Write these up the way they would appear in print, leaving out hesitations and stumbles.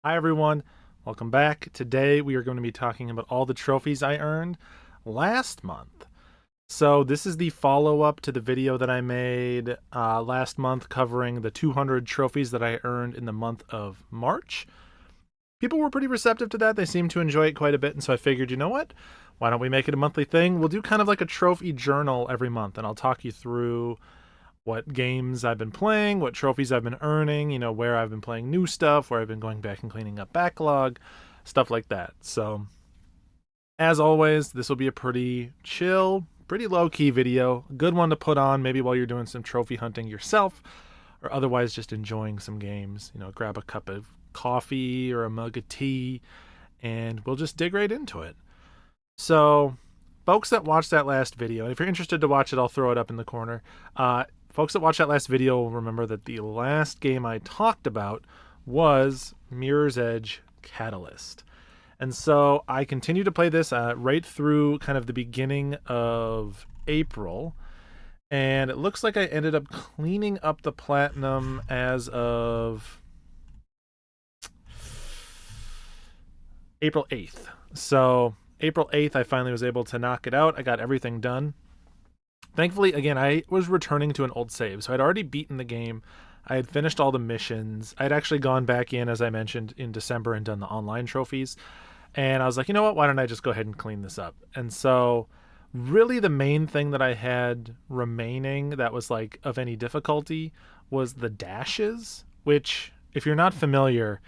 Hi everyone, welcome back. Today we are going to be talking about all the trophies I earned last month. So this is the follow-up to the video that I made last month covering the 200 trophies that I earned in the month of March. People were pretty receptive to that. They seemed to enjoy it quite a bit, and so I figured, you know what? Why don't we make it a monthly thing? We'll do kind of like a trophy journal every month, and I'll talk you through what games I've been playing, what trophies I've been earning, where I've been playing new stuff, where I've been going back and cleaning up backlog, stuff like that. So, as always, this will be a pretty chill, pretty low key video. A good one to put on maybe while you're doing some trophy hunting yourself, or otherwise just enjoying some games. Grab a cup of coffee or a mug of tea, and we'll just dig right into it. So, folks that watched that last video, and if you're interested to watch it, I'll throw it up in the corner. Folks that watched that last video will remember that the last game I talked about was Mirror's Edge Catalyst. And so I continued to play this right through kind of the beginning of April. And it looks like I ended up cleaning up the platinum as of April 8th. So April 8th, I finally was able to knock it out. I got everything done. Thankfully, again, I was returning to an old save, so I'd already beaten the game. I had finished all the missions. I'd actually gone back in, as I mentioned, in December and done the online trophies. And I was like, you know what? Why don't I just go ahead and clean this up? And so, really, the main thing that I had remaining that was like of any difficulty was the dashes, which, if you're not familiar,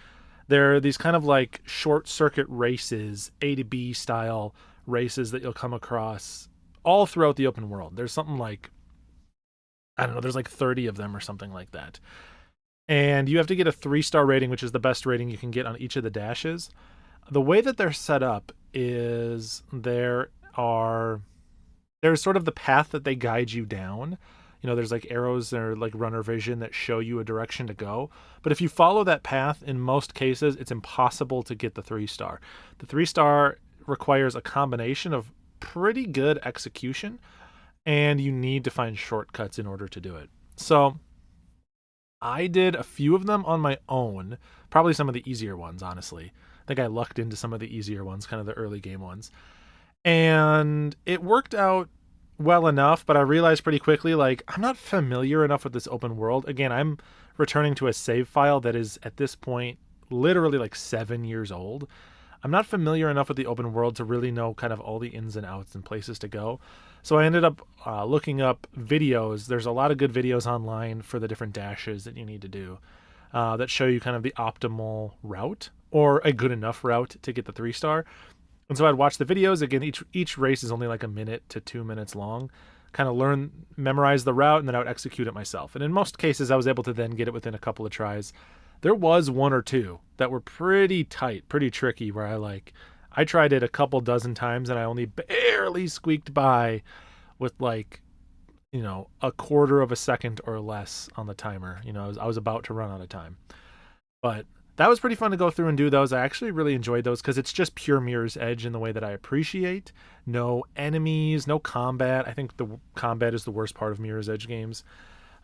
they're these kind of like short circuit races, A to B style races that you'll come across all throughout the open world. There's something like, I don't know, there's like 30 of them or something like that. And you have to get a 3-star rating, which is the best rating you can get on each of the dashes. The way that they're set up is there's sort of the path that they guide you down. There's like arrows or like runner vision that show you a direction to go. But if you follow that path, in most cases, it's impossible to get the 3-star. The 3-star requires a combination of pretty good execution, and you need to find shortcuts in order to do it. So I did a few of them on my own, probably some of the easier ones, honestly. I think I lucked into some of the easier ones, kind of the early game ones. And it worked out well enough, but I realized pretty quickly, like, I'm not familiar enough with this open world. Again, I'm returning to a save file that is, at this point, literally like 7 years old. I'm not familiar enough with the open world to really know kind of all the ins and outs and places to go. So I ended up looking up videos. There's a lot of good videos online for the different dashes that you need to do that show you kind of the optimal route or a good enough route to get the 3-star. And so I'd watch the videos. Again, each race is only like a minute to 2 minutes long. Kind of memorize the route, and then I would execute it myself. And in most cases, I was able to then get it within a couple of tries. There was one or two that were pretty tight, pretty tricky, where I tried it a couple dozen times and I only barely squeaked by with like, a quarter of a second or less on the timer. I was about to run out of time. But that was pretty fun to go through and do those. I actually really enjoyed those because it's just pure Mirror's Edge in the way that I appreciate. No enemies, no combat. I think the combat is the worst part of Mirror's Edge games.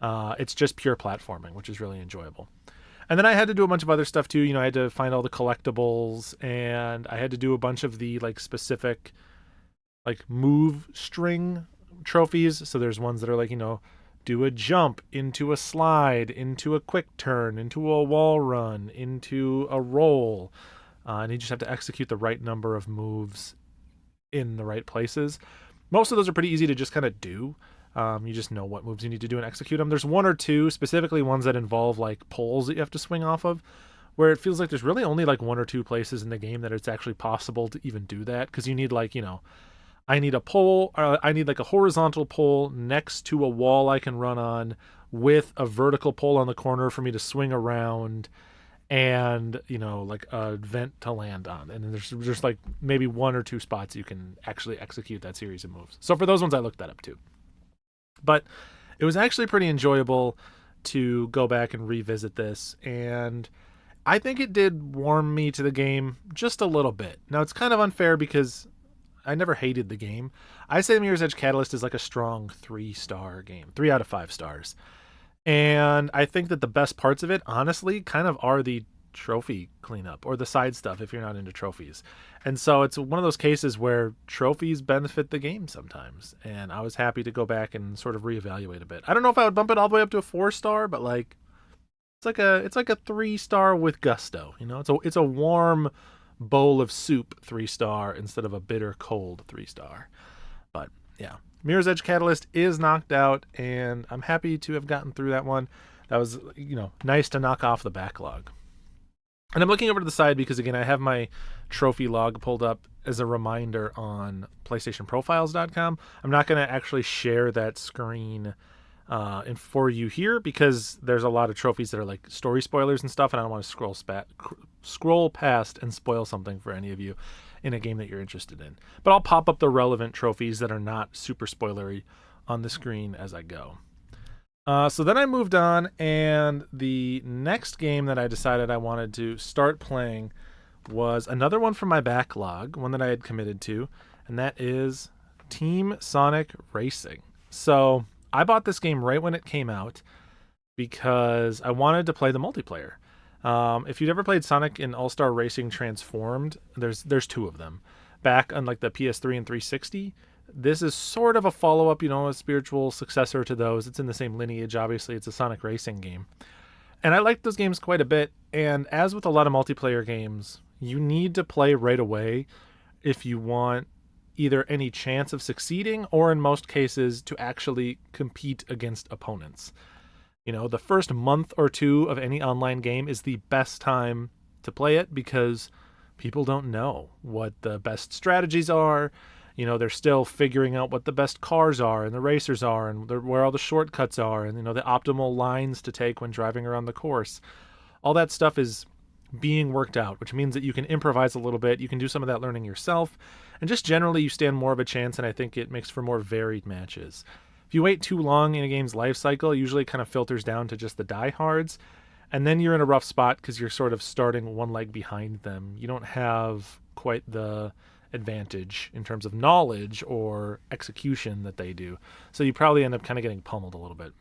It's just pure platforming, which is really enjoyable. And then I had to do a bunch of other stuff too. I had to find all the collectibles, and I had to do a bunch of the like specific like move string trophies. So there's ones that are like, do a jump into a slide, into a quick turn, into a wall run, into a roll. And you just have to execute the right number of moves in the right places. Most of those are pretty easy to just kind of do. You just know what moves you need to do and execute them. There's one or two, specifically ones that involve like poles that you have to swing off of, where it feels like there's really only like one or two places in the game that it's actually possible to even do that. Because you need like, I need a pole, I need like a horizontal pole next to a wall I can run on with a vertical pole on the corner for me to swing around and, like a vent to land on. And then there's just like maybe one or two spots you can actually execute that series of moves. So for those ones, I looked that up too. But it was actually pretty enjoyable to go back and revisit this, and I think it did warm me to the game just a little bit. Now, it's kind of unfair because I never hated the game. I say Mirror's Edge Catalyst is like a strong 3-star game, 3 out of 5 stars. And I think that the best parts of it, honestly, kind of are the trophy cleanup or the side stuff if you're not into trophies. And so it's one of those cases where trophies benefit the game sometimes. And I was happy to go back and sort of reevaluate a bit. I don't know if I would bump it all the way up to a 4-star, but like it's like a 3-star with gusto. You know, it's a warm bowl of soup 3-star instead of a bitter cold 3-star. But yeah, Mirror's Edge Catalyst is knocked out, and I'm happy to have gotten through that one. That was, you know, nice to knock off the backlog. And I'm looking over to the side because, again, I have my trophy log pulled up as a reminder on PlayStationProfiles.com. I'm not going to actually share that screen for you here because there's a lot of trophies that are like story spoilers and stuff, and I don't want to scroll past and spoil something for any of you in a game that you're interested in. But I'll pop up the relevant trophies that are not super spoilery on the screen as I go. So then I moved on, and the next game that I decided I wanted to start playing was another one from my backlog, one that I had committed to, and that is Team Sonic Racing. So I bought this game right when it came out because I wanted to play the multiplayer. If you've ever played Sonic in All-Star Racing Transformed, there's 2 of them. Back on like the PS3 and 360, this is sort of a follow-up, you know, a spiritual successor to those. It's in the same lineage, obviously. It's a Sonic Racing game. And I liked those games quite a bit. And as with a lot of multiplayer games, you need to play right away if you want either any chance of succeeding or, in most cases, to actually compete against opponents. You know, the first month or 2 of any online game is the best time to play it because people don't know what the best strategies are. You know, they're still figuring out what the best cars are and the racers are and where all the shortcuts are and, you know, the optimal lines to take when driving around the course. All that stuff is being worked out, which means that you can improvise a little bit. You can do some of that learning yourself. And just generally, you stand more of a chance, and I think it makes for more varied matches. If you wait too long in a game's life cycle, usually it kind of filters down to just the diehards. And then you're in a rough spot because you're sort of starting one leg behind them. You don't have quite the advantage in terms of knowledge or execution that they do. So you probably end up kind of getting pummeled a little bit.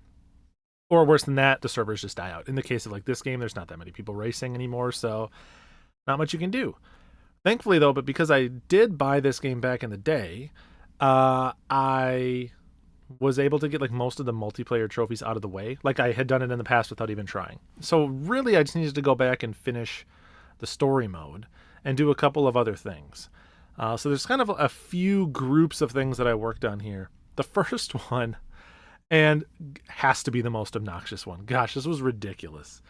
Or worse than that, the servers just die out. In the case of like this game, there's not that many people racing anymore, so not much you can do. Thankfully though, but because I did buy this game back in the day, I was able to get like most of the multiplayer trophies out of the way, like I had done it in the past without even trying. So really I just needed to go back and finish the story mode and do a couple of other things. So there's kind of a few groups of things that I worked on here. The first one, and has to be the most obnoxious one. Gosh, this was ridiculous.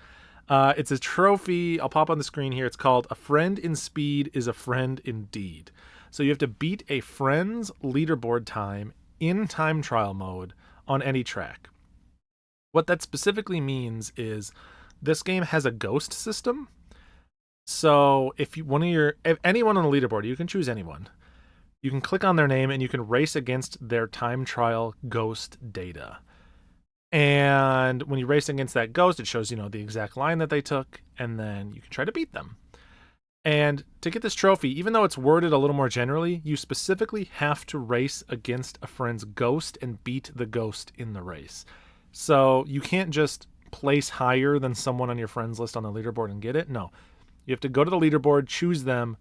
It's a trophy. I'll pop on the screen here. It's called A Friend in Speed is a Friend Indeed. So you have to beat a friend's leaderboard time in time trial mode on any track. What that specifically means is this game has a ghost system. So if anyone on the leaderboard, you can choose anyone. You can click on their name and you can race against their time trial ghost data. And when you race against that ghost, it shows, you know, the exact line that they took, and then you can try to beat them. And to get this trophy, even though it's worded a little more generally, you specifically have to race against a friend's ghost and beat the ghost in the race. So you can't just place higher than someone on your friends list on the leaderboard and get it. No. You have to go to the leaderboard, choose them,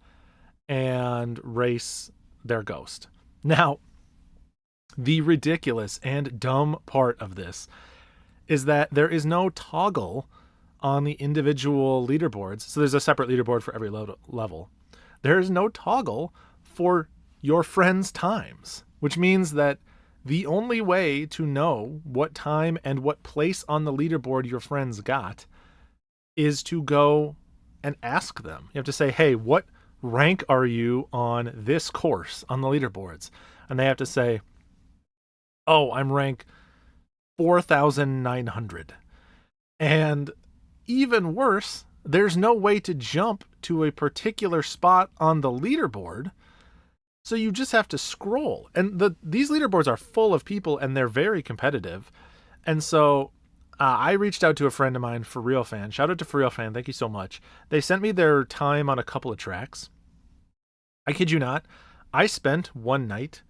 and race their ghost. Now, the ridiculous and dumb part of this is that there is no toggle on the individual leaderboards. So there's a separate leaderboard for every level. There is no toggle for your friends' times, which means that the only way to know what time and what place on the leaderboard your friends got is to go and ask them. You have to say, hey, what rank are you on this course on the leaderboards? And they have to say, oh, I'm rank 4,900. And even worse, there's no way to jump to a particular spot on the leaderboard. So you just have to scroll. And these leaderboards are full of people and they're very competitive. And so I reached out to a friend of mine, For Real Fan. Shout out to For Real Fan. Thank you so much. They sent me their time on a couple of tracks. I kid you not. I spent one night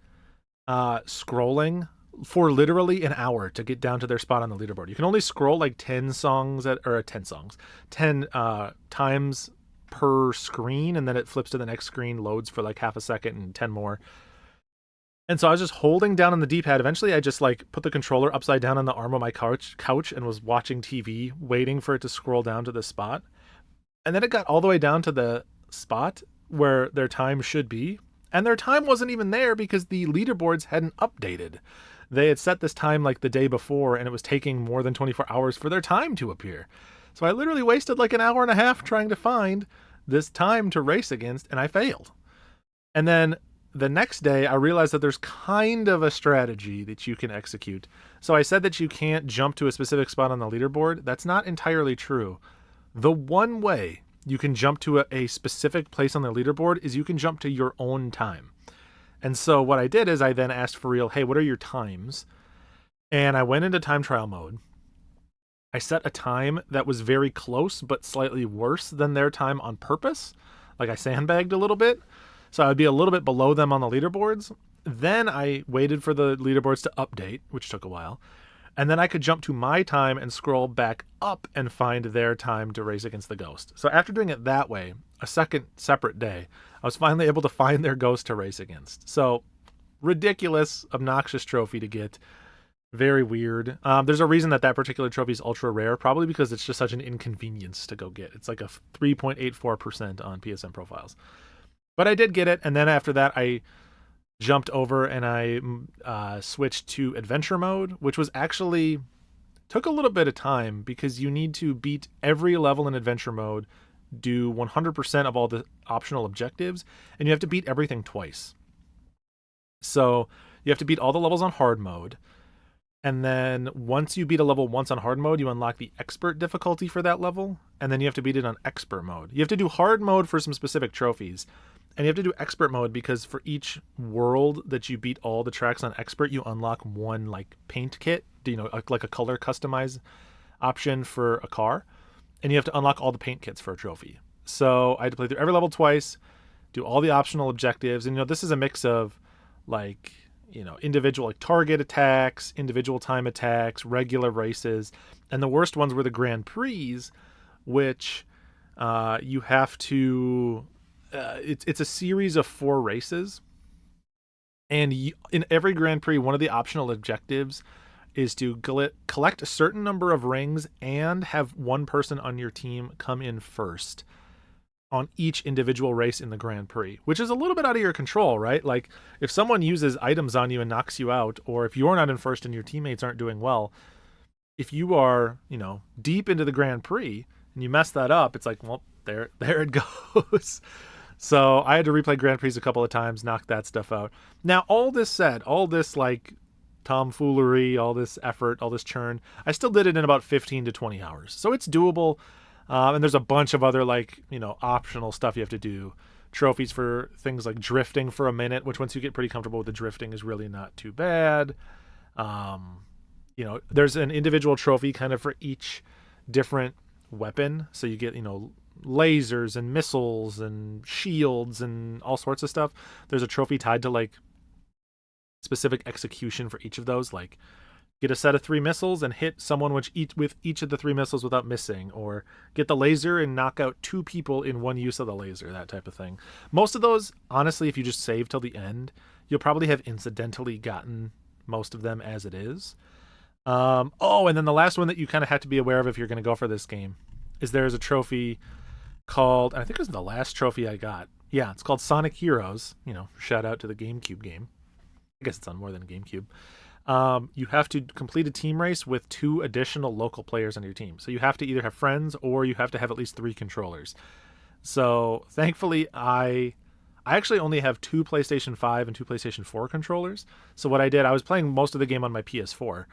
scrolling for literally an hour to get down to their spot on the leaderboard. You can only scroll like 10 times per screen, and then it flips to the next screen, loads for like half a second and 10 more. And so I was just holding down on the D-pad. Eventually I just like put the controller upside down on the arm of my couch and was watching TV, waiting for it to scroll down to the spot. And then it got all the way down to the spot where their time should be. And their time wasn't even there because the leaderboards hadn't updated. They had set this time like the day before, and it was taking more than 24 hours for their time to appear. So I literally wasted like an hour and a half trying to find this time to race against, and I failed. And then the next day, I realized that there's kind of a strategy that you can execute. So I said that you can't jump to a specific spot on the leaderboard. That's not entirely true. The one way you can jump to a specific place on the leaderboard is you can jump to your own time. And so what I did is I then asked for real, hey, what are your times? And I went into time trial mode. I set a time that was very close, but slightly worse than their time on purpose. Like I sandbagged a little bit. So I would be a little bit below them on the leaderboards. Then I waited for the leaderboards to update, which took a while. And then I could jump to my time and scroll back up and find their time to race against the ghost. So after doing it that way, a second separate day, I was finally able to find their ghost to race against. So ridiculous, obnoxious trophy to get. Very weird. There's a reason that particular trophy is ultra rare, probably because it's just such an inconvenience to go get. It's like a 3.84% on PSN profiles. But I did get it, and then after that, I jumped over and I switched to adventure mode, which was actually took a little bit of time because you need to beat every level in adventure mode, do 100% of all the optional objectives, and you have to beat everything twice. So you have to beat all the levels on hard mode, and then once you beat a level once on hard mode, you unlock the expert difficulty for that level, and then you have to beat it on expert mode. You have to do hard mode for some specific trophies. And you have to do expert mode because for each world that you beat all the tracks on expert, you unlock one like paint kit, like a color customize option for a car. And you have to unlock all the paint kits for a trophy. So I had to play through every level twice, do all the optional objectives. And, this is a mix of like, individual like target attacks, individual time attacks, regular races. And the worst ones were the Grand Prix, which you have to... it's a series of 4 races, and in every Grand Prix, one of the optional objectives is to collect a certain number of rings and have one person on your team come in first on each individual race in the Grand Prix, which is a little bit out of your control, right? Like if someone uses items on you and knocks you out, or if you're not in first and your teammates aren't doing well, if you are, deep into the Grand Prix and you mess that up, it's like, well, there it goes. So I had to replay Grand Prix a couple of times, knock that stuff out. Now, all this said, all this like tomfoolery, all this effort, all this churn, I still did it in about 15 to 20 hours. So it's doable. And there's a bunch of other like, optional stuff you have to do. Trophies for things like drifting for a minute, which once you get pretty comfortable with the drifting is really not too bad. There's an individual trophy kind of for each different weapon. So you get, lasers and missiles and shields and all sorts of stuff. There's a trophy tied to like specific execution for each of those, like get a set of 3 missiles and hit someone with each of the 3 missiles without missing, or get the laser and knock out 2 people in one use of the laser, that type of thing. Most of those, honestly, if you just save till the end, you'll probably have incidentally gotten most of them as it is. And then the last one that you kind of have to be aware of if you're going to go for this game is there's a trophy called, I think it was the last trophy I got. Yeah, it's called Sonic Heroes. Shout out to the GameCube game. I guess it's on more than GameCube. You have to complete a team race with 2 additional local players on your team. So you have to either have friends or you have to have at least 3 controllers. So thankfully, I actually only have 2 PlayStation 5 and 2 PlayStation 4 controllers. So what I did, I was playing most of the game on my PS4.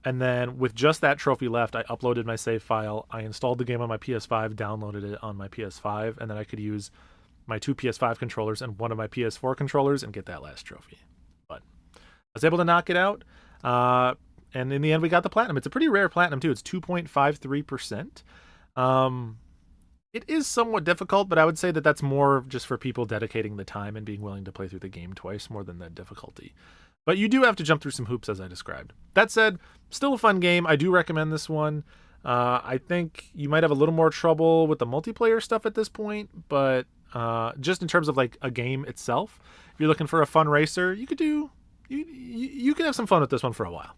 And then with just that trophy left, I uploaded my save file. I installed the game on my PS5, downloaded it on my PS5, and then I could use my 2 PS5 controllers and one of my PS4 controllers and get that last trophy. But I was able to knock it out. And in the end, we got the platinum. It's a pretty rare platinum, too. It's 2.53%. It is somewhat difficult, but I would say that that's more just for people dedicating the time and being willing to play through the game twice more than the difficulty. But you do have to jump through some hoops, as I described. That said, still a fun game. I do recommend this one. I think you might have a little more trouble with the multiplayer stuff at this point, but just in terms of like a game itself, if you're looking for a fun racer, you can have some fun with this one for a while.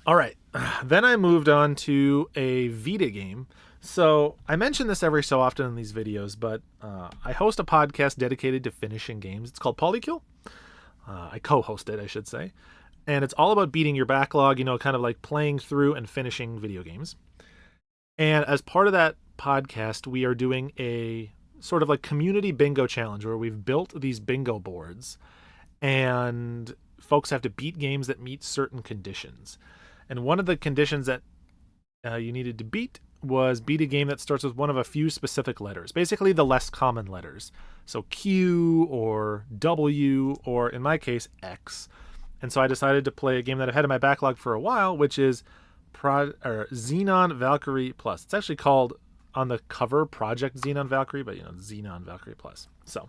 All right, then I moved on to a Vita game. So I mention this every so often in these videos, but I host a podcast dedicated to finishing games. It's called Polykill. I co-host it, I should say. And it's all about beating your backlog, kind of like playing through and finishing video games. And as part of that podcast, we are doing a sort of like community bingo challenge where we've built these bingo boards and folks have to beat games that meet certain conditions. And one of the conditions that you needed to beat was beat a game that starts with one of a few specific letters, basically the less common letters. So Q or W, or in my case, X. And so I decided to play a game that I've had in my backlog for a while, which is Xenon Valkyrie Plus. It's actually called on the cover Project Xenon Valkyrie, but Xenon Valkyrie Plus. So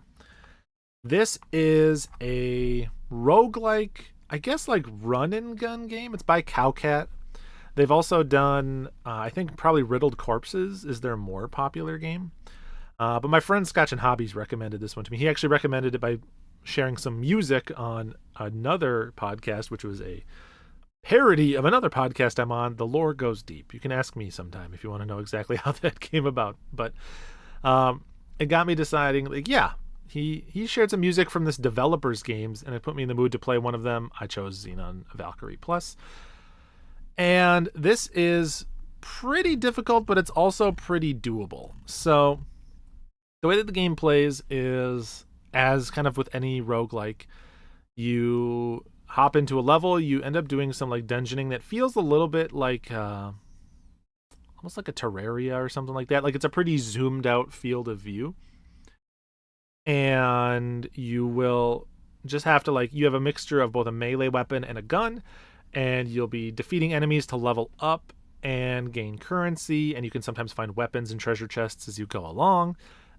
this is a roguelike, I guess, like run and gun game. It's by Cowcat. They've also done, I think probably Riddled Corpses is their more popular game. But my friend Scotch and Hobbies recommended this one to me. He actually recommended it by sharing some music on another podcast, which was a parody of another podcast I'm on, The Lore Goes Deep. You can ask me sometime if you want to know exactly how that came about. But it got me deciding, like, yeah, he shared some music from this developer's games, and it put me in the mood to play one of them. I chose Xenon Valkyrie Plus. And this is pretty difficult, but it's also pretty doable. So the way that the game plays is, as kind of with any roguelike, you hop into a level, you end up doing some like dungeoning that feels a little bit like almost like a Terraria or something like that. Like it's a pretty zoomed out field of view. And you will just have to you have a mixture of both a melee weapon and a gun, and you'll be defeating enemies to level up and gain currency, and you can sometimes find weapons and treasure chests as you go along.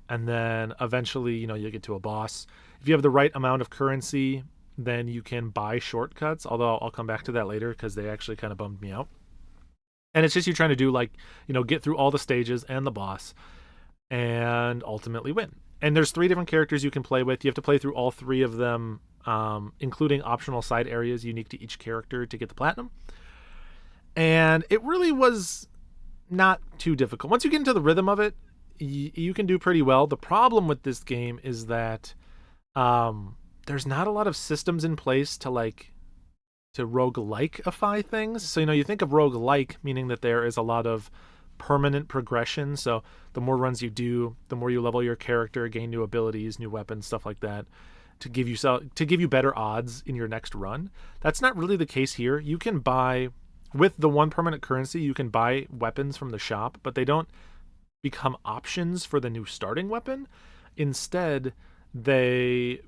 And then eventually, you'll get to a boss. If you have the right amount of currency, then you can buy shortcuts, although I'll come back to that later because they actually kind of bummed me out. And it's just you trying to do get through all the stages and the boss and ultimately win. And there's 3 different characters you can play with. You have to play through all 3 of them, including optional side areas unique to each character to get the platinum. And it really was not too difficult. Once you get into the rhythm of it, you can do pretty well. The problem with this game is that there's not a lot of systems in place to roguelike-ify things. So, you think of roguelike, meaning that there is a lot of permanent progression. So the more runs you do, the more you level your character, gain new abilities, new weapons, stuff like that, to give you better odds in your next run. That's not really the case here. You can buy, with the 1 permanent currency, you can buy weapons from the shop, but they don't become options for the new starting weapon. Instead, they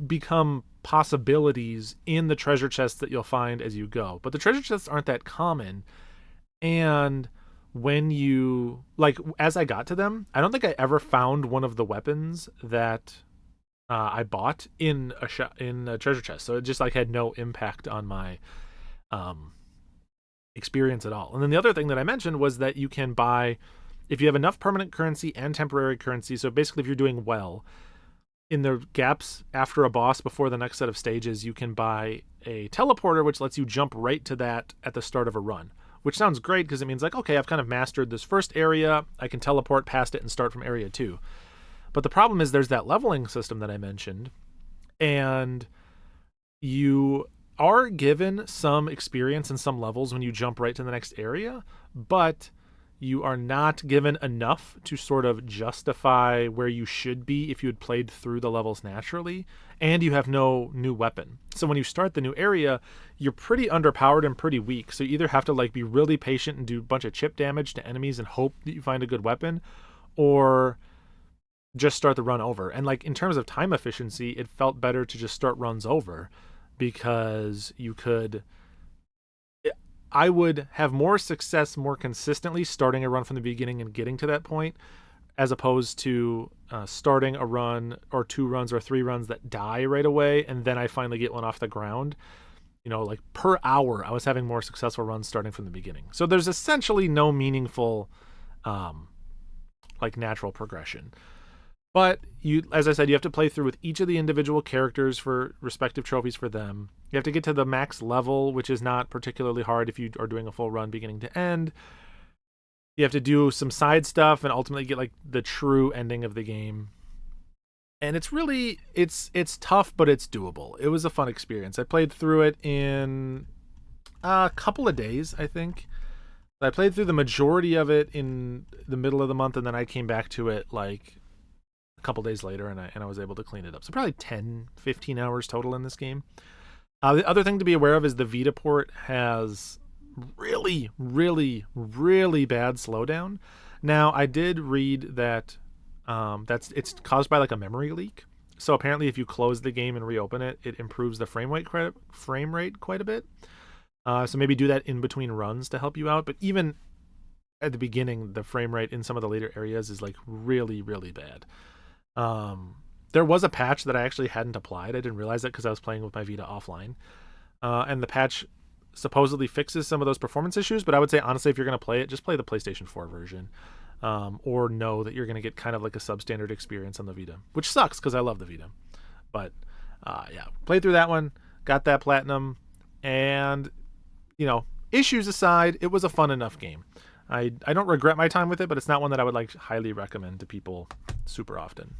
become possibilities in the treasure chests that you'll find as you go. But the treasure chests aren't that common. And when you, as I got to them, I don't think I ever found one of the weapons that I bought in a treasure chest. So it just had no impact on my experience at all. And then the other thing that I mentioned was that you can buy, if you have enough permanent currency and temporary currency, so basically if you're doing well, in the gaps after a boss before the next set of stages, you can buy a teleporter, which lets you jump right to that at the start of a run, which sounds great because it means okay, I've kind of mastered this first area. I can teleport past it and start from area 2. But the problem is there's that leveling system that I mentioned, and you are given some experience in some levels when you jump right to the next area, but you are not given enough to sort of justify where you should be if you had played through the levels naturally, and you have no new weapon. So when you start the new area, you're pretty underpowered and pretty weak. So you either have to be really patient and do a bunch of chip damage to enemies and hope that you find a good weapon, or just start the run over. And in terms of time efficiency, it felt better to just start runs over, because I would have more success more consistently starting a run from the beginning and getting to that point as opposed to starting a run or 2 runs or 3 runs that die right away, and then I finally get one off the ground. Like per hour, I was having more successful runs starting from the beginning. So there's essentially no meaningful, like natural progression. But as I said, you have to play through with each of the individual characters for respective trophies for them. You have to get to the max level, which is not particularly hard if you are doing a full run beginning to end. You have to do some side stuff and ultimately get like the true ending of the game. And it's really it's tough, but it's doable. It was a fun experience. I played through it in a couple of days, I think. I played through the majority of it in the middle of the month, and then I came back to it like a couple days later, and I was able to clean it up. So probably 10, 15 hours total in this game. The other thing to be aware of is the Vita port has really, really, really bad slowdown. Now, I did read that it's caused by like a memory leak. So apparently, if you close the game and reopen it, it improves the frame rate quite a bit. So maybe do that in between runs to help you out. But even at the beginning, the frame rate in some of the later areas is like really, really bad. There was a patch that I actually hadn't applied. I didn't realize that because I was playing with my Vita offline. And the patch supposedly fixes some of those performance issues. But I would say, honestly, if you're going to play it, just play the PlayStation 4 version. Or know that you're going to get kind of like a substandard experience on the Vita, which sucks because I love the Vita. But yeah, played through that one, got that platinum, and issues aside, it was a fun enough game. I don't regret my time with it, but it's not one that I would like highly recommend to people super often.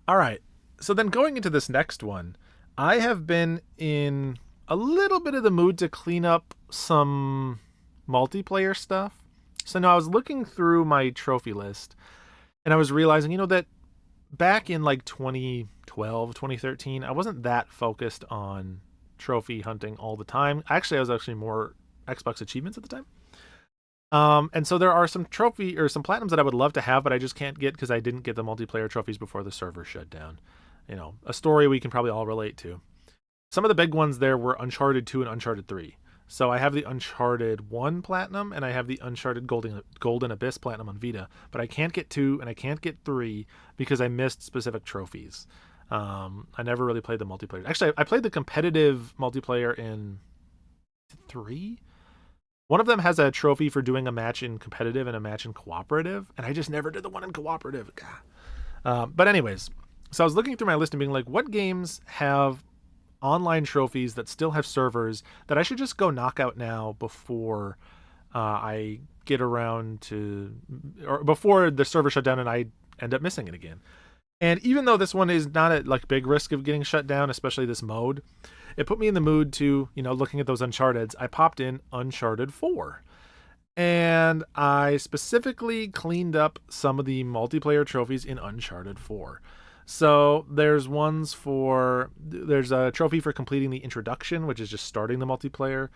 All right, so then going into this next one, I have been in a little bit of the mood to clean up some multiplayer stuff. So now I was looking through my trophy list, and I was realizing, that back in like 2012, 2013, I wasn't that focused on trophy hunting all the time. Actually, I was actually more Xbox achievements at the time. And so there are some trophy or some platinums that I would love to have, but I just can't get because I didn't get the multiplayer trophies before the server shut down. A story we can probably all relate to. Some of the big ones there were Uncharted 2 and Uncharted 3. So I have the Uncharted 1 Platinum, and I have the Uncharted Golden Abyss Platinum on Vita, but I can't get 2 and I can't get 3 because I missed specific trophies. I never really played the multiplayer. Actually, I played the competitive multiplayer in 3. One of them has a trophy for doing a match in competitive and a match in cooperative, and I just never did the one in cooperative. But anyways, so I was looking through my list and being like, what games have online trophies that still have servers that I should just go knock out now before I get around to, or before the server shut down and I end up missing it again. And even though this one is not at like big risk of getting shut down, especially this mode, it put me in the mood to, looking at those Uncharteds, I popped in Uncharted 4. And I specifically cleaned up some of the multiplayer trophies in Uncharted 4. So there's a trophy for completing the introduction, which is just starting the multiplayer.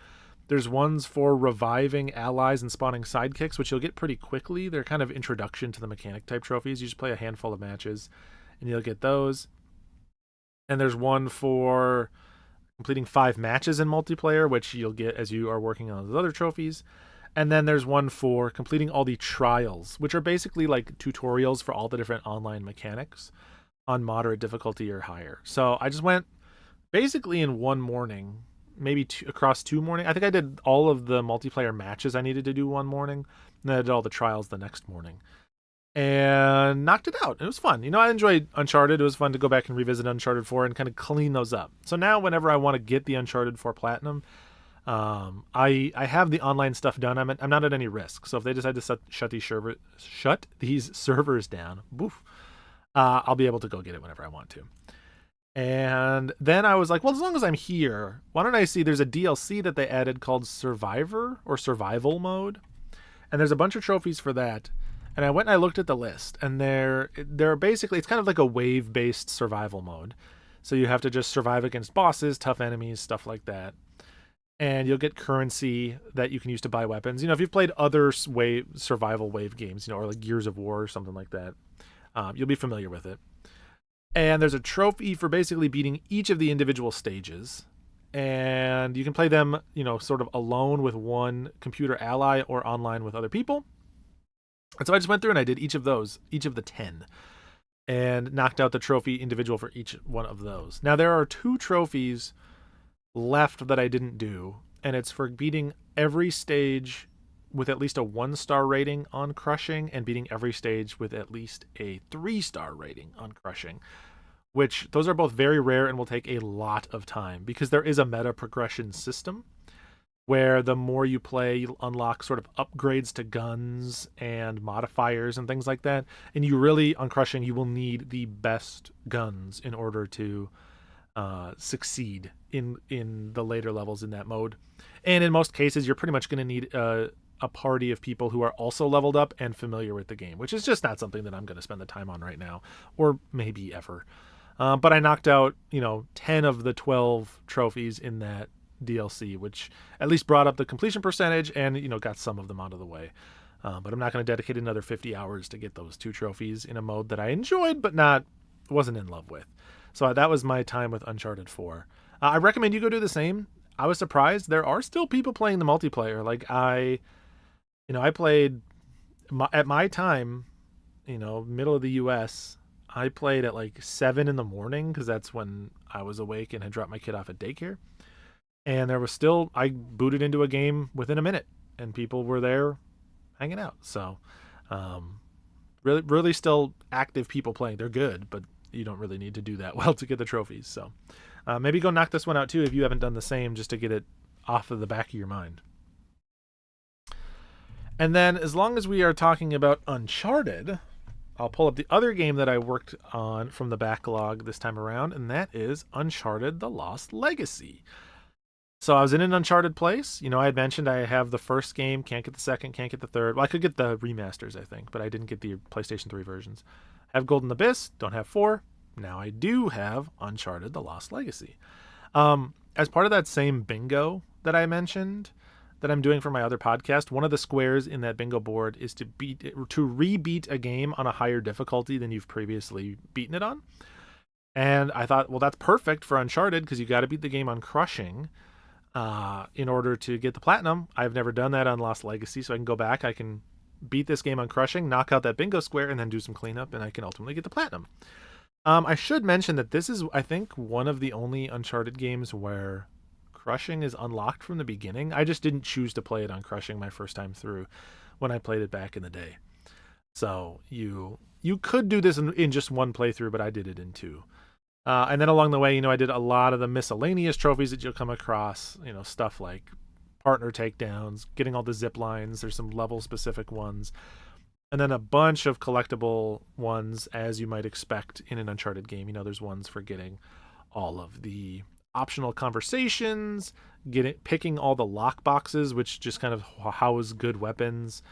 There's ones for reviving allies and spawning sidekicks, which you'll get pretty quickly. They're kind of introduction to the mechanic type trophies. You just play a handful of matches and you'll get those. And there's one for completing 5 matches in multiplayer, which you'll get as you are working on those other trophies. And then there's one for completing all the trials, which are basically like tutorials for all the different online mechanics on moderate difficulty or higher. So I just went basically in one morning, maybe across 2 mornings. I think I did all of the multiplayer matches I needed to do one morning, and then I did all the trials the next morning. And knocked it out. It was fun. I enjoyed Uncharted. It was fun to go back and revisit Uncharted 4 and kind of clean those up. So now whenever I want to get the Uncharted 4 Platinum, I have the online stuff done. I'm not at any risk. So if they decide to shut these servers down, I'll be able to go get it whenever I want to. And then I was like, well, as long as I'm here, why don't I see there's a DLC that they added called Survivor or Survival Mode. And there's a bunch of trophies for that. And I went and I looked at the list, and they're basically, it's kind of like a wave-based survival mode. So you have to just survive against bosses, tough enemies, stuff like that. And you'll get currency that you can use to buy weapons. If you've played other survival wave games, or like Gears of War or something like that, you'll be familiar with it. And there's a trophy for basically beating each of the individual stages. And you can play them, sort of alone with one computer ally or online with other people. And so I just went through and I did each of the 10, and knocked out the trophy individual for each one of those. Now, there are 2 trophies left that I didn't do, and it's for beating every stage with at least a 1-star rating on crushing, and beating every stage with at least a 3-star rating on crushing, which those are both very rare and will take a lot of time, because there is a meta progression system where the more you play, you unlock sort of upgrades to guns and modifiers and things like that. And you really, on crushing, you will need the best guns in order to succeed in the later levels in that mode. And in most cases, you're pretty much going to need a party of people who are also leveled up and familiar with the game, which is just not something that I'm going to spend the time on right now, or maybe ever. But I knocked out, 10 of the 12 trophies in that DLC, which at least brought up the completion percentage and, got some of them out of the way. But I'm not going to dedicate another 50 hours to get those 2 trophies in a mode that I enjoyed, but wasn't in love with. So that was my time with Uncharted 4. I recommend you go do the same. I was surprised there are still people playing the multiplayer. Like I played at my time, middle of the US, I played at like 7 in the morning, because that's when I was awake and had dropped my kid off at daycare. And there was still, I booted into a game within a minute, and people were there hanging out. So, really, really still active people playing. They're good, but you don't really need to do that well to get the trophies. So, maybe go knock this one out too if you haven't done the same, just to get it off of the back of your mind. And then, as long as we are talking about Uncharted, I'll pull up the other game that I worked on from the backlog this time around, and that is Uncharted: The Lost Legacy. So I was in an Uncharted place. I had mentioned I have the first game, can't get the second, can't get the third. Well, I could get the remasters, I think, but I didn't get the PlayStation 3 versions. I have Golden Abyss, don't have 4. Now I do have Uncharted: The Lost Legacy. As part of that same bingo that I mentioned, that I'm doing for my other podcast, one of the squares in that bingo board is to re-beat a game on a higher difficulty than you've previously beaten it on. And I thought, well, that's perfect for Uncharted, because you got to beat the game on crushing in order to get the platinum. I've never done that on Lost Legacy, so I can go back, I can beat this game on crushing, knock out that bingo square, and then do some cleanup, and I can ultimately get the platinum. I should mention that this is, I think, one of the only Uncharted games where crushing is unlocked from the beginning. I just didn't choose to play it on crushing my first time through when I played it back in the day. So you could do this in just one playthrough, but I did it in 2. And then along the way, I did a lot of the miscellaneous trophies that you'll come across, stuff like partner takedowns, getting all the zip lines. There's some level specific ones, and then a bunch of collectible ones, as you might expect in an Uncharted game. There's ones for getting all of the optional conversations, picking all the lock boxes, which just kind of house good weapons.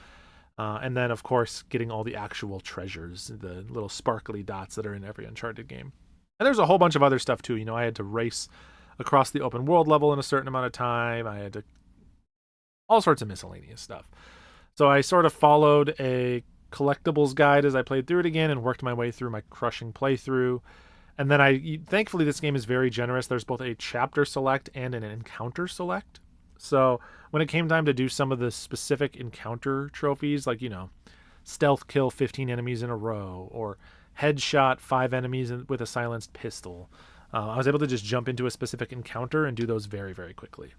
And then, of course, getting all the actual treasures, the little sparkly dots that are in every Uncharted game. And there's a whole bunch of other stuff too. I had to race across the open world level in a certain amount of time. I had to all sorts of miscellaneous stuff. So I sort of followed a collectibles guide as I played through it again and worked my way through my crushing playthrough. And then thankfully this game is very generous. There's both a chapter select and an encounter select. So when it came time to do some of the specific encounter trophies, like, stealth kill 15 enemies in a row, or headshot 5 enemies with a silenced pistol, I was able to just jump into a specific encounter and do those very, very quickly.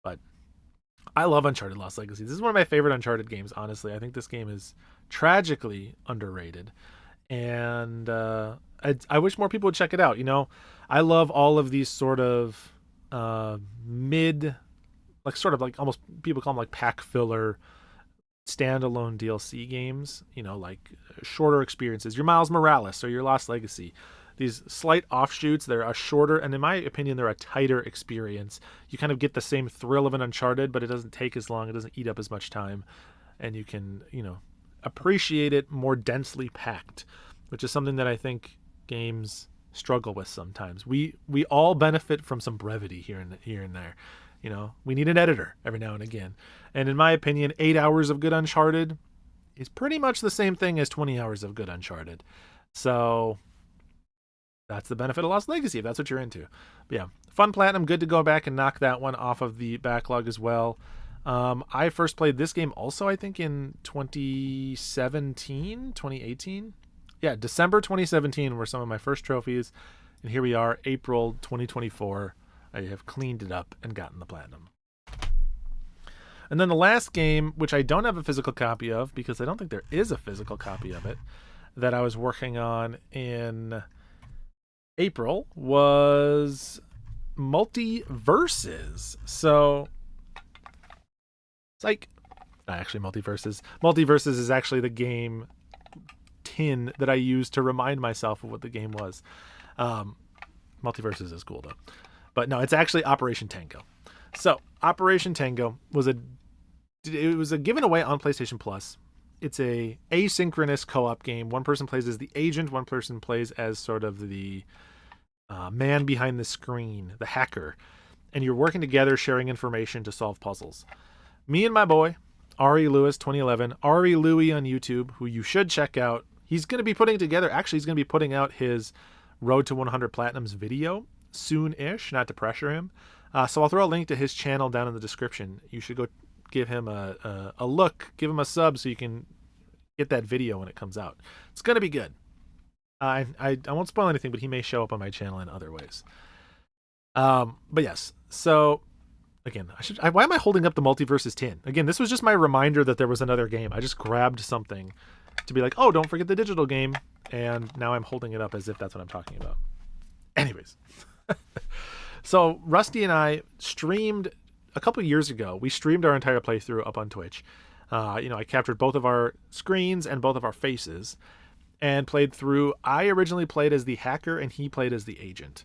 But I love Uncharted: Lost Legacy. This is one of my favorite Uncharted games, honestly. I think this game is tragically underrated. And I wish more people would check it out. I love all of these sort of mid, sort of almost, people call them like pack filler, standalone DLC games, like shorter experiences, your Miles Morales or your Lost Legacy. These slight offshoots, they're a shorter, and in my opinion, they're a tighter experience. You kind of get the same thrill of an Uncharted, but it doesn't take as long, it doesn't eat up as much time, and you can, appreciate it more densely packed, which is something that I think games struggle with sometimes. We all benefit from some brevity here and there. We need an editor every now and again. And in my opinion, 8 hours of good Uncharted is pretty much the same thing as 20 hours of good Uncharted. So that's the benefit of Lost Legacy, if that's what you're into. But yeah, fun platinum, good to go back and knock that one off of the backlog as well. I first played this game also, I think, in 2017, 2018. Yeah, December 2017 were some of my first trophies. And here we are, April 2024. I have cleaned it up and gotten the platinum. And then the last game, which I don't have a physical copy of because I don't think there is a physical copy of it, that I was working on in April was Multiverses. So it's like, not actually Multiverses. Multiverses is actually the game tin that I used to remind myself of what the game was. Multiverses is cool though. But no, it's actually Operation Tango. So Operation Tango was a given away on PlayStation Plus. It's a asynchronous co-op game. One person plays as the agent, one person plays as sort of the man behind the screen, the hacker. And you're working together, sharing information to solve puzzles. Me and my boy, Ari Lewis 2011, Ari Louie on YouTube, who you should check out. He's going to be putting out his Road to 100 Platinums video soon-ish, not to pressure him. So I'll throw a link to his channel down in the description. You should go give him a look, give him a sub so you can get that video when it comes out. It's going to be good. I won't spoil anything, but he may show up on my channel in other ways. But yes, so again, why am I holding up the Multiverses tin? Again, this was just my reminder that there was another game. I just grabbed something to be like, oh, don't forget the digital game. And now I'm holding it up as if that's what I'm talking about. Anyways. So Rusty and I streamed a couple years ago. We streamed our entire playthrough up on Twitch. I captured both of our screens and both of our faces and played through. I originally played as the hacker and he played as the agent.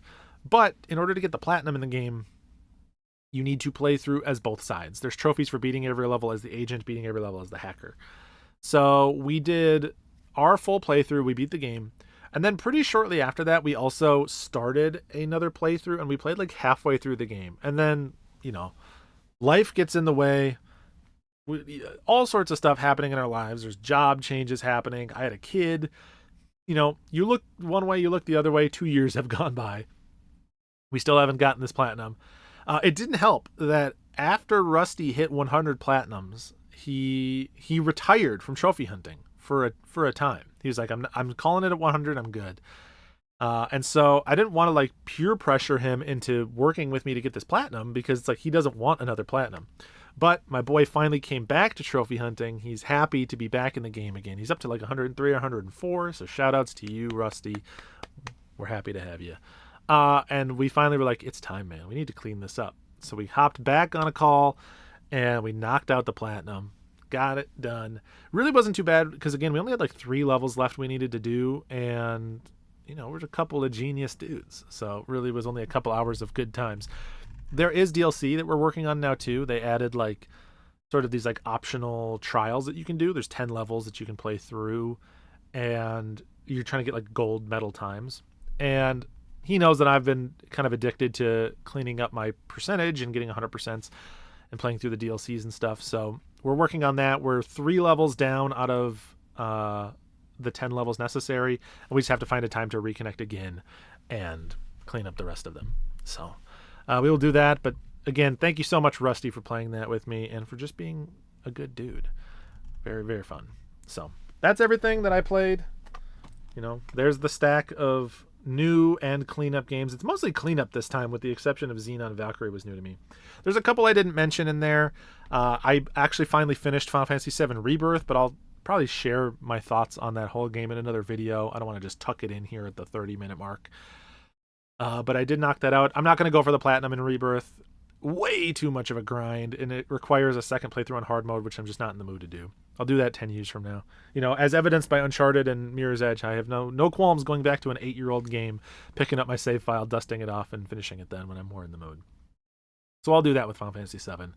But in order to get the platinum in the game, you need to play through as both sides. There's trophies for beating every level as the agent, beating every level as the hacker. So we did our full playthrough. We beat the game. And then pretty shortly after that, we also started another playthrough and we played like halfway through the game. And then, life gets in the way. All sorts of stuff happening in our lives. There's job changes happening. I had a kid. You look one way, you look the other way. 2 years have gone by. We still haven't gotten this platinum. It didn't help that after Rusty hit 100 platinums, he retired from trophy hunting for a time. He was like, I'm calling it at 100. I'm good. And so I didn't want to like peer pressure him into working with me to get this platinum because it's like he doesn't want another platinum. But my boy finally came back to trophy hunting. He's happy to be back in the game again. He's up to like 103 or 104. So shout outs to you, Rusty. We're happy to have you. And we finally were like, it's time, man. We need to clean this up. So we hopped back on a call and we knocked out the platinum. Got it done. Really wasn't too bad because, again, we only had like 3 levels left we needed to do. And, we're a couple of genius dudes. So really was only a couple hours of good times. There is DLC that we're working on now, too. They added like sort of these like optional trials that you can do. There's 10 levels that you can play through. And you're trying to get like gold medal times. And he knows that I've been kind of addicted to cleaning up my percentage and getting 100% and playing through the DLCs and stuff. So we're working on that. We're 3 levels down out of the 10 levels necessary. And we just have to find a time to reconnect again and clean up the rest of them. So we will do that. But again, thank you so much, Rusty, for playing that with me and for just being a good dude. Very, very fun. So that's everything that I played. There's the stack of new and cleanup games. It's mostly cleanup this time, with the exception of Xenon Valkyrie was new to me. There's a couple I didn't mention in there. I actually finally finished Final Fantasy VII Rebirth, but I'll probably share my thoughts on that whole game in another video. I don't want to just tuck it in here at the 30-minute mark. But I did knock that out. I'm not going to go for the platinum in Rebirth. Way too much of a grind, and it requires a second playthrough on hard mode, which I'm just not in the mood to do. I'll do that 10 years from now. As evidenced by Uncharted and Mirror's Edge, I have no qualms going back to an 8-year-old game, picking up my save file, dusting it off, and finishing it then when I'm more in the mood. So I'll do that with Final Fantasy VII.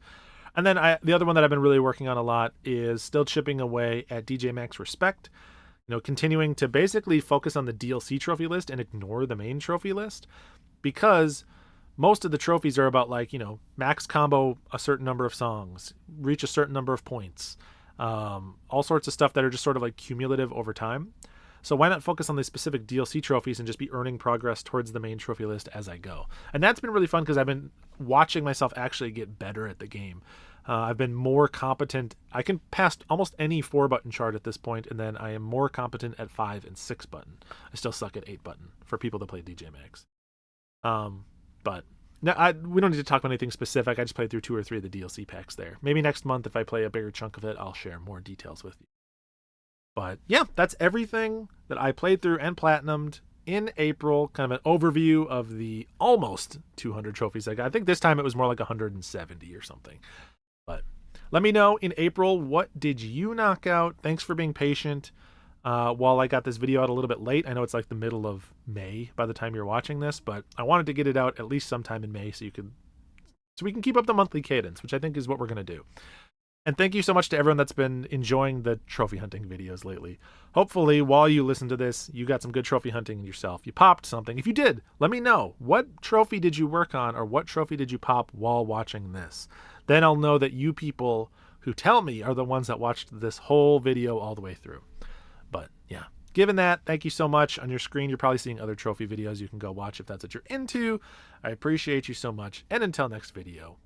And then the other one that I've been really working on a lot is still chipping away at DJ Max Respect. Continuing to basically focus on the DLC trophy list and ignore the main trophy list, because most of the trophies are about like, max combo a certain number of songs, reach a certain number of points, all sorts of stuff that are just sort of like cumulative over time. So why not focus on the specific DLC trophies and just be earning progress towards the main trophy list as I go? And that's been really fun because I've been watching myself actually get better at the game. I've been more competent. I can pass almost any 4-button chart at this point, and then I am more competent at 5 and 6-button. I still suck at 8-button for people that play DJ Max. But no, we don't need to talk about anything specific. I just played through 2 or 3 of the DLC packs there. Maybe next month, if I play a bigger chunk of it, I'll share more details with you. But yeah, that's everything that I played through and platinumed in April. Kind of an overview of the almost 200 trophies I got. I think this time it was more like 170 or something. But let me know in April, what did you knock out? Thanks for being patient while I got this video out a little bit late. I know it's like the middle of May by the time you're watching this, but I wanted to get it out at least sometime in May so we can keep up the monthly cadence, which I think is what we're going to do. And thank you so much to everyone that's been enjoying the trophy hunting videos lately. Hopefully, while you listen to this, you got some good trophy hunting yourself. You popped something. If you did, let me know. What trophy did you work on, or what trophy did you pop while watching this? Then I'll know that you people who tell me are the ones that watched this whole video all the way through. But yeah, given that, thank you so much. On your screen, you're probably seeing other trophy videos you can go watch if that's what you're into. I appreciate you so much. And until next video.